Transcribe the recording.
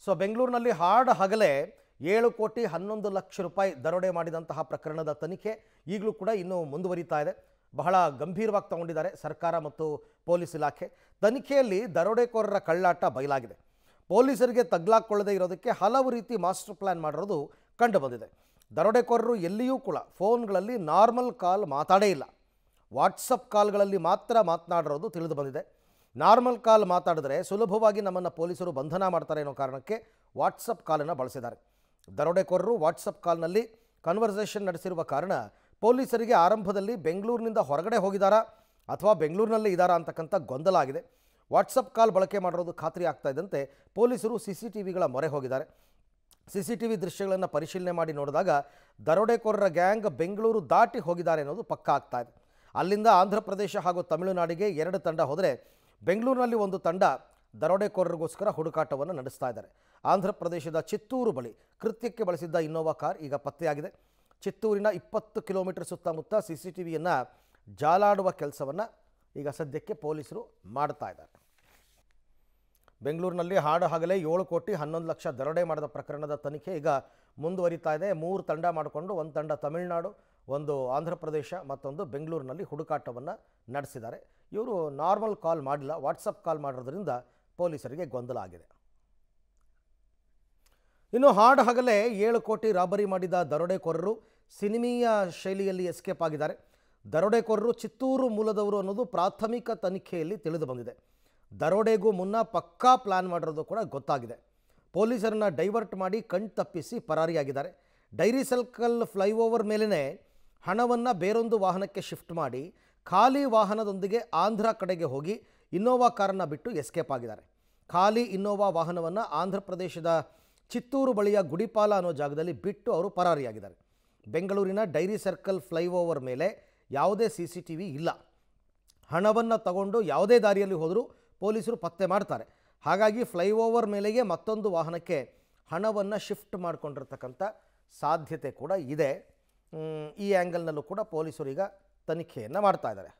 So ಬೆಂಗಳೂರಿನಲ್ಲಿ ಹಾಡ ಹಗಲೇ 7,11,00,000 ರೂಪಾಯಿ ದರೋಡೆ ಮಾಡಿದಂತಹ ಪ್ರಕರಣದ ತನಿಖೆ ಈಗಲೂ ಕೂಡ ಇನ್ನೂ ಮುಂದುವರಿತಾ ಇದೆ. ಬಹಳ ಗಂಭೀರವಾಗಿ ತಗೊಂಡಿದ್ದಾರೆ ಸರ್ಕಾರ ಮತ್ತು ಪೊಲೀಸ್ ಇಲಾಖೆ. ತನಿಖೆಯಲ್ಲಿ ದರೋಡೆಕೋರರ ಕಳ್ಳಾಟ ಬಯಲಾಗಿದೆ. ಪೊಲೀಸರಿಗೆ ತಗ್ಲಾಕೊಳ್ಳದೆ ಇರೋದಕ್ಕೆ ಹಲವು ರೀತಿ ಮಾಸ್ಟರ್ ಪ್ಲಾನ್ ಮಾಡಿರೋದು ಕಂಡು ಬಂದಿದೆ. ದರೋಡೆಕೋರರು ಎಲ್ಲಿಯೂ ಕೂಡ ಫೋನ್ಗಳಲ್ಲಿ ನಾರ್ಮಲ್ ಕಾಲ್ ಮಾತಾಡೇ ಇಲ್ಲ. ವಾಟ್ಸಪ್ ಕಾಲ್ಗಳಲ್ಲಿ ಮಾತ್ರ ಮಾತನಾಡಿರೋದು ತಿಳಿದು ಬಂದಿದೆ. ನಾರ್ಮಲ್ ಕಾಲ್ ಮಾತಾಡಿದ್ರೆ ಸುಲಭವಾಗಿ ನಮ್ಮನ್ನು ಪೊಲೀಸರು ಬಂಧನ ಮಾಡ್ತಾರೆ ಅನ್ನೋ ಕಾರಣಕ್ಕೆ ವಾಟ್ಸಪ್ ಕಾಲನ್ನು ಬಳಸಿದ್ದಾರೆ. ದರೋಡೆಕೋರರು ವಾಟ್ಸಪ್ ಕಾಲ್ನಲ್ಲಿ ಕನ್ವರ್ಸೇಷನ್ ನಡೆಸಿರುವ ಕಾರಣ ಪೊಲೀಸರಿಗೆ ಆರಂಭದಲ್ಲಿ ಬೆಂಗಳೂರಿನಿಂದ ಹೊರಗಡೆ ಹೋಗಿದ್ದಾರಾ ಅಥವಾ ಬೆಂಗಳೂರಿನಲ್ಲೇ ಇದ್ದಾರಾ ಅಂತಕ್ಕಂಥ ಗೊಂದಲ ಆಗಿದೆ. ವಾಟ್ಸಪ್ ಕಾಲ್ ಬಳಕೆ ಮಾಡಿರೋದು ಖಾತ್ರಿ ಆಗ್ತಾ ಇದ್ದಂತೆ ಪೊಲೀಸರು CCTVಗಳ ಮೊರೆ ಹೋಗಿದ್ದಾರೆ. CCTV ದೃಶ್ಯಗಳನ್ನು ಪರಿಶೀಲನೆ ಮಾಡಿ ನೋಡಿದಾಗ ದರೋಡೆಕೋರರ ಗ್ಯಾಂಗ್ ಬೆಂಗಳೂರು ದಾಟಿ ಹೋಗಿದ್ದಾರೆ ಅನ್ನೋದು ಪಕ್ಕಾ ಆಗ್ತಾ ಇದೆ. ಅಲ್ಲಿಂದ ಆಂಧ್ರ ಪ್ರದೇಶ ಹಾಗೂ ತಮಿಳುನಾಡಿಗೆ 2 ತಂಡ ಹೋದರೆ ಬೆಂಗಳೂರಿನಲ್ಲಿ ಒಂದು ತಂಡ ದರೋಡೆಕೋರರಿಗೋಸ್ಕರ ಹುಡುಕಾಟವನ್ನು ನಡೆಸ್ತಾ ಇದ್ದಾರೆ. ಆಂಧ್ರ ಪ್ರದೇಶದ ಚಿತ್ತೂರು ಬಳಿ ಕೃತ್ಯಕ್ಕೆ ಬಳಸಿದ್ದ ಇನ್ನೋವಾ ಕಾರ್ ಈಗ ಪತ್ತೆಯಾಗಿದೆ. ಚಿತ್ತೂರಿನ 20 ಕಿಲೋಮೀಟರ್ ಸುತ್ತಮುತ್ತ CCTVಯನ್ನು ಜಾಲಾಡುವ ಕೆಲಸವನ್ನು ಈಗ ಸದ್ಯಕ್ಕೆ ಪೊಲೀಸರು ಮಾಡ್ತಾ ಇದ್ದಾರೆ. ಬೆಂಗಳೂರಿನಲ್ಲಿ ಹಾಡು ಹಗಲೇ 7,11,00,000 ದರೋಡೆ ಮಾಡಿದ ಪ್ರಕರಣದ ತನಿಖೆ ಈಗ ಮುಂದುವರಿತಾ ಇದೆ. 3 ತಂಡ ಮಾಡಿಕೊಂಡು ಒಂದು ತಂಡ ತಮಿಳುನಾಡು, ಒಂದು ಆಂಧ್ರ ಪ್ರದೇಶ, ಮತ್ತೊಂದು ಬೆಂಗಳೂರಿನಲ್ಲಿ ಹುಡುಕಾಟವನ್ನು ನಡೆಸಿದ್ದಾರೆ. ಇವರು ನಾರ್ಮಲ್ ಕಾಲ್ ಮಾಡಿಲ್ಲ, ವಾಟ್ಸಪ್ ಕಾಲ್ ಮಾಡಿರೋದ್ರಿಂದ ಪೊಲೀಸರಿಗೆ ಗೊಂದಲ ಆಗಿದೆ. ಇನ್ನು ಹಾಡು ಹಗಲೇ 7 ಕೋಟಿ ರಾಬರಿ ಮಾಡಿದ ದರೋಡೆಕೋರರು ಸಿನಿಮೀಯ ಶೈಲಿಯಲ್ಲಿ ಎಸ್ಕೇಪ್ ಆಗಿದ್ದಾರೆ. ದರೋಡೆಕೋರರು ಚಿತ್ತೂರು ಮೂಲದವರು ಅನ್ನೋದು ಪ್ರಾಥಮಿಕ ತನಿಖೆಯಲ್ಲಿ ತಿಳಿದು ಬಂದಿದೆ. ದರೋಡೆಗೂ ಮುನ್ನ ಪಕ್ಕಾ ಪ್ಲಾನ್ ಮಾಡಿರೋದು ಕೂಡ ಗೊತ್ತಾಗಿದೆ. ಪೊಲೀಸರನ್ನು ಡೈವರ್ಟ್ ಮಾಡಿ ಕಣ್ತಪ್ಪಿಸಿ ಪರಾರಿಯಾಗಿದ್ದಾರೆ. ಡೈರಿ ಸರ್ಕಲ್ ಫ್ಲೈಓವರ್ ಮೇಲೇ ಹಣವನ್ನು ಬೇರೊಂದು ವಾಹನಕ್ಕೆ ಶಿಫ್ಟ್ ಮಾಡಿ ಖಾಲಿ ವಾಹನದೊಂದಿಗೆ ಆಂಧ್ರ ಕಡೆಗೆ ಹೋಗಿ ಇನ್ನೋವಾ ಕಾರನ್ನು ಬಿಟ್ಟು ಎಸ್ಕೇಪ್ ಆಗಿದ್ದಾರೆ. ಖಾಲಿ ಇನ್ನೋವಾ ವಾಹನವನ್ನು ಆಂಧ್ರ ಪ್ರದೇಶದ ಚಿತ್ತೂರು ಬಳಿಯ ಗುಡಿಪಾಲ ಅನ್ನೋ ಜಾಗದಲ್ಲಿ ಬಿಟ್ಟು ಅವರು ಪರಾರಿಯಾಗಿದ್ದಾರೆ. ಬೆಂಗಳೂರಿನ ಡೈರಿ ಸರ್ಕಲ್ ಫ್ಲೈಓವರ್ ಮೇಲೆ ಯಾವುದೇ CCTV ಇಲ್ಲ. ಹಣವನ್ನು ತಗೊಂಡು ಯಾವುದೇ ದಾರಿಯಲ್ಲಿ ಹೋದರೂ ಪೊಲೀಸರು ಪತ್ತೆ ಮಾಡ್ತಾರೆ. ಹಾಗಾಗಿ ಫ್ಲೈಓವರ್ ಮೇಲೆಗೆ ಮತ್ತೊಂದು ವಾಹನಕ್ಕೆ ಹಣವನ್ನು ಶಿಫ್ಟ್ ಮಾಡಿಕೊಂಡಿರ್ತಕ್ಕಂಥ ಸಾಧ್ಯತೆ ಕೂಡ ಇದೆ. ಈ ಆ್ಯಂಗಲ್ನಲ್ಲೂ ಕೂಡ ಪೊಲೀಸರು ಈಗ ತನಿಖೆಯನ್ನು ಮಾಡ್ತಾ ಇದ್ದಾರೆ.